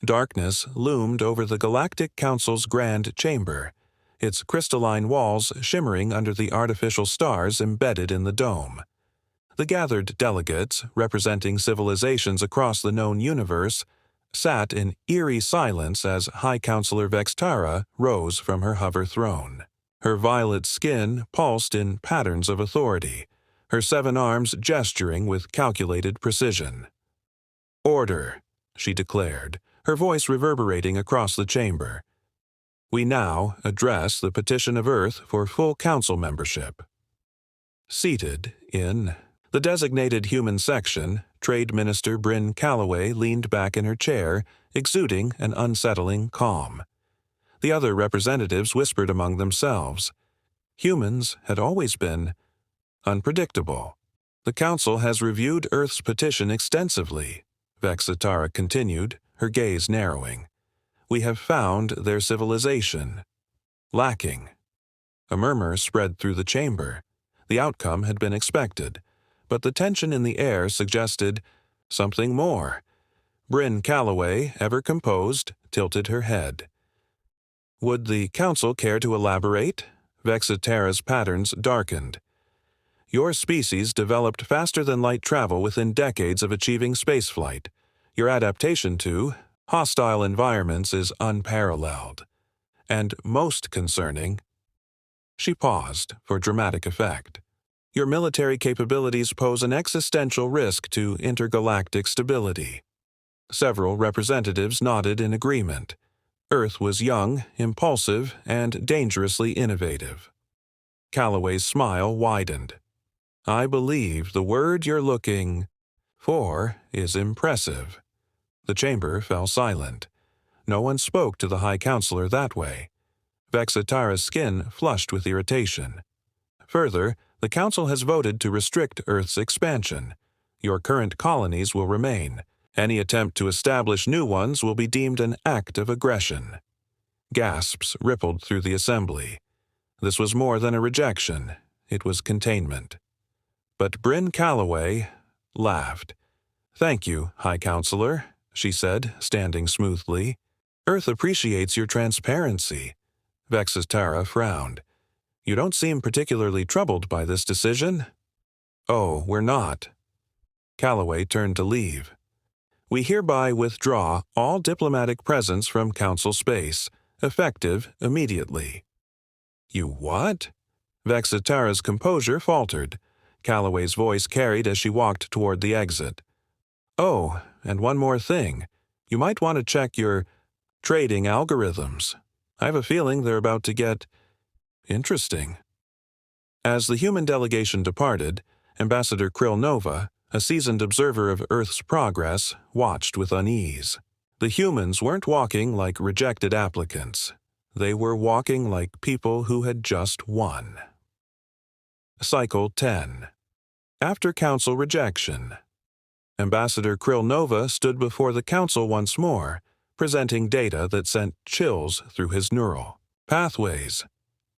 Darkness loomed over the Galactic Council's grand chamber, its crystalline walls shimmering under the artificial stars embedded in the dome. The gathered delegates, representing civilizations across the known universe, sat in eerie silence as High Counselor Vextara rose from her hover throne. Her violet skin pulsed in patterns of authority, her 7 arms gesturing with calculated precision. "Order," she declared, her voice reverberating across the chamber. "We now address the petition of Earth for full council membership." Seated in the designated human section, Trade Minister Bryn Calloway leaned back in her chair, exuding an unsettling calm. The other representatives whispered among themselves. Humans had always been unpredictable. "The Council has reviewed Earth's petition extensively," Vexitara continued, her gaze narrowing. "We have found their civilization lacking." A murmur spread through the chamber. The outcome had been expected, but the tension in the air suggested something more. Bryn Calloway, ever composed, tilted her head. "Would the Council care to elaborate?" Vexitara's patterns darkened. "Your species developed faster than light travel within decades of achieving spaceflight. Your adaptation to hostile environments is unparalleled. And most concerning—" She paused for dramatic effect. "Your military capabilities pose an existential risk to intergalactic stability." Several representatives nodded in agreement. Earth was young, impulsive, and dangerously innovative. Calloway's smile widened. "I believe the word you're looking for is impressive." The chamber fell silent. No one spoke to the High Counselor that way. Vexitara's skin flushed with irritation. "Further, the Council has voted to restrict Earth's expansion. Your current colonies will remain. Any attempt to establish new ones will be deemed an act of aggression." Gasps rippled through the assembly. This was more than a rejection. It was containment. But Bryn Calloway laughed. "Thank you, High Counselor," she said, standing smoothly. "Earth appreciates your transparency." Vexitara frowned. "You don't seem particularly troubled by this decision." "Oh, we're not." Calloway turned to leave. "We hereby withdraw all diplomatic presence from Council space, effective immediately." "You what?" Vexitara's composure faltered. Calloway's voice carried as she walked toward the exit. "Oh, and one more thing. You might want to check your trading algorithms. I have a feeling they're about to get interesting." As the human delegation departed, Ambassador Krill Nova, a seasoned observer of Earth's progress, watched with unease. The humans weren't walking like rejected applicants. They were walking like people who had just won. Cycle 10. After Council rejection. Ambassador Krill Nova stood before the Council once more, presenting data that sent chills through his neural pathways.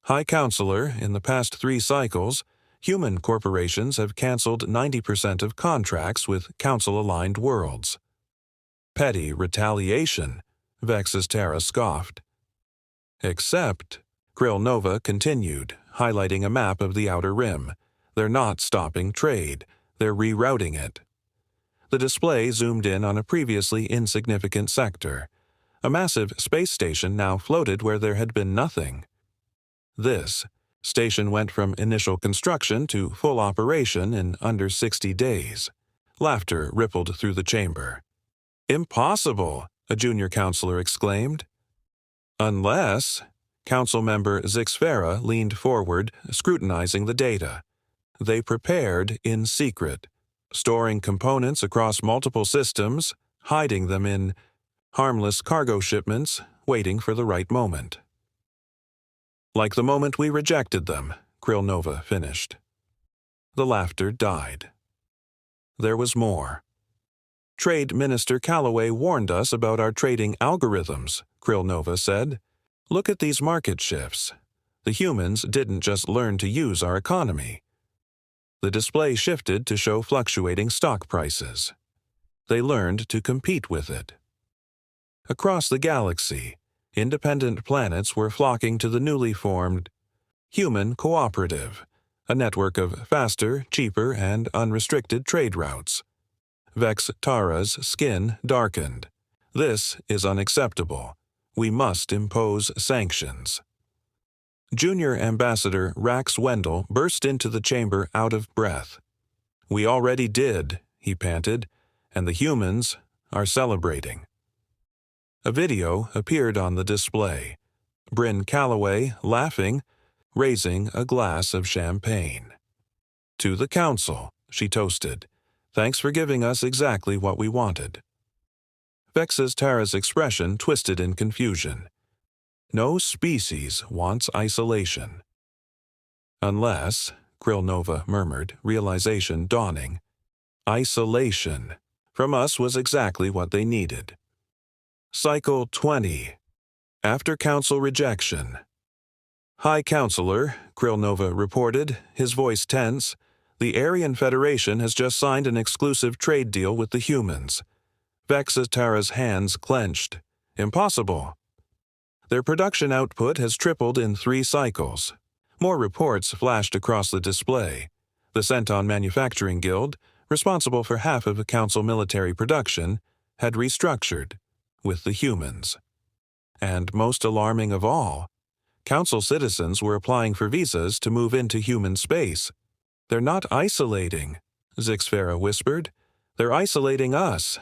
"High Counselor, in the past 3 cycles, human corporations have canceled 90% of contracts with Council-aligned worlds." "Petty retaliation," Vexitara scoffed. "Except," Krill Nova continued, highlighting a map of the Outer Rim, "they're not stopping trade, they're rerouting it." The display zoomed in on a previously insignificant sector. A massive space station now floated where there had been nothing. This station went from initial construction to full operation in under 60 days. Laughter rippled through the chamber. "Impossible!" a junior counselor exclaimed. "Unless—" Council member Zixfera leaned forward, scrutinizing the data. "They prepared in secret, storing components across multiple systems, hiding them in harmless cargo shipments, waiting for the right moment." "Like the moment we rejected them," Krill Nova finished. The laughter died. There was more. "Trade Minister Calloway warned us about our trading algorithms," Krill Nova said. "Look at these market shifts. The humans didn't just learn to use our economy. The display shifted to show fluctuating stock prices. They learned to compete with it." Across the galaxy, independent planets were flocking to the newly formed Human Cooperative, a network of faster, cheaper, and unrestricted trade routes. Vex Tara's skin darkened. This is unacceptable. We must impose sanctions. Junior Ambassador Rax Wendell burst into the chamber out of breath. We already did, he panted, and the humans are celebrating. A video appeared on the display. Bryn Calloway, laughing, raising a glass of champagne. To the Council, she toasted. Thanks for giving us exactly what we wanted. Vex's Tara's expression twisted in confusion. No species wants isolation. Unless, Krillnova murmured, realization dawning. Isolation from us was exactly what they needed. Cycle 20. After Council rejection. High Counselor, Krillnova reported, his voice tense, the Aryan Federation has just signed an exclusive trade deal with the humans. Vex's Tara's hands clenched. Impossible. Their production output has tripled in 3 cycles. More reports flashed across the display. The Centon Manufacturing Guild, responsible for half of the Council military production, had restructured with the humans. And most alarming of all, Council citizens were applying for visas to move into human space. They're not isolating, Zixfera whispered. They're isolating us.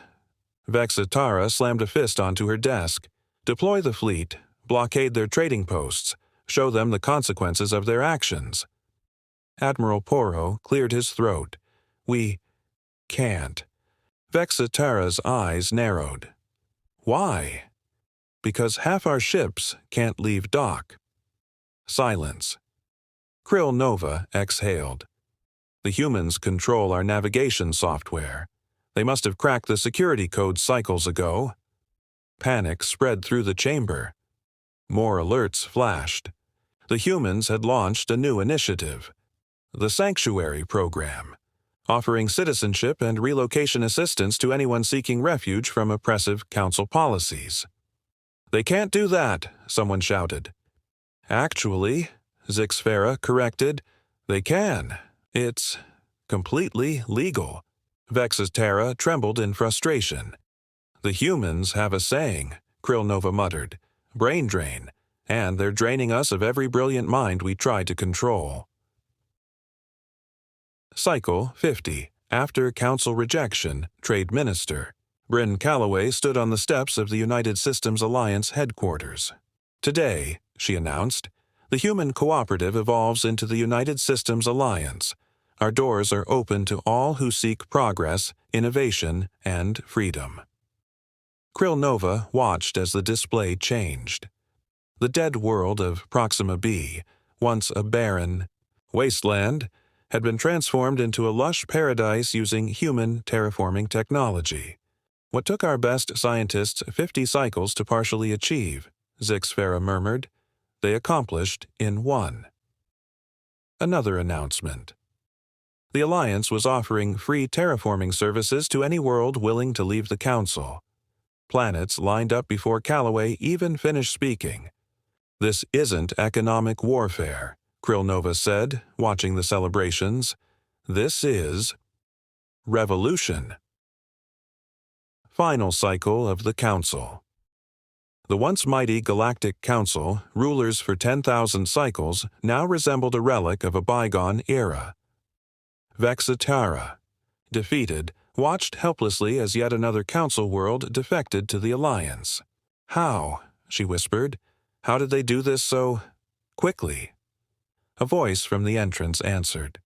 Vexa Tara slammed a fist onto her desk. Deploy the fleet, blockade their trading posts, show them the consequences of their actions. Admiral Poro cleared his throat. We can't. Vexa Tara's eyes narrowed. Why? Because half our ships can't leave dock. Silence. Krill Nova exhaled. The humans control our navigation software. They must have cracked the security code cycles ago. Panic spread through the chamber. More alerts flashed. The humans had launched a new initiative. The Sanctuary Program, offering citizenship and relocation assistance to anyone seeking refuge from oppressive Council policies. They can't do that, someone shouted. Actually, Zixfera corrected, they can. It's completely legal. Vex's Tara trembled in frustration. The humans have a saying, Krillnova muttered. Brain drain, and they're draining us of every brilliant mind we try to control. Cycle 50. After Council rejection, Trade Minister. Bryn Calloway stood on the steps of the United Systems Alliance headquarters. Today, she announced, the Human Cooperative evolves into the United Systems Alliance. Our doors are open to all who seek progress, innovation, and freedom. Krillnova watched as the display changed. The dead world of Proxima B, once a barren wasteland, had been transformed into a lush paradise using human terraforming technology. What took our best scientists 50 cycles to partially achieve, Zixfera murmured, they accomplished in 1. Another announcement. The Alliance was offering free terraforming services to any world willing to leave the Council. Planets lined up before Calloway even finished speaking. This isn't economic warfare, Krillnova said, watching the celebrations. This is revolution. Final cycle of the Council. The once mighty Galactic Council, rulers for 10,000 cycles, now resembled a relic of a bygone era. Vexa Tara, defeated, watched helplessly as yet another Council world defected to the Alliance. How? She whispered. How did they do this so quickly? A voice from the entrance answered.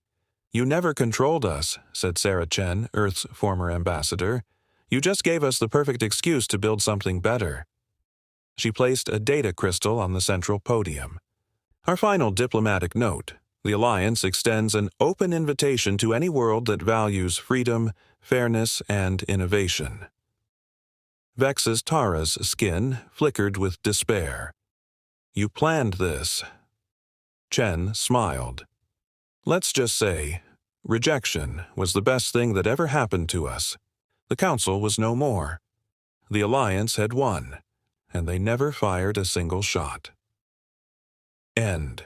You never controlled us, said Sarah Chen, Earth's former ambassador. You just gave us the perfect excuse to build something better. She placed a data crystal on the central podium. Our final diplomatic note. The Alliance extends an open invitation to any world that values freedom, fairness, and innovation. Vex's Tara's skin flickered with despair. You planned this. Chen smiled. Let's just say, rejection was the best thing that ever happened to us. The Council was no more. The Alliance had won. and they never fired a single shot. End.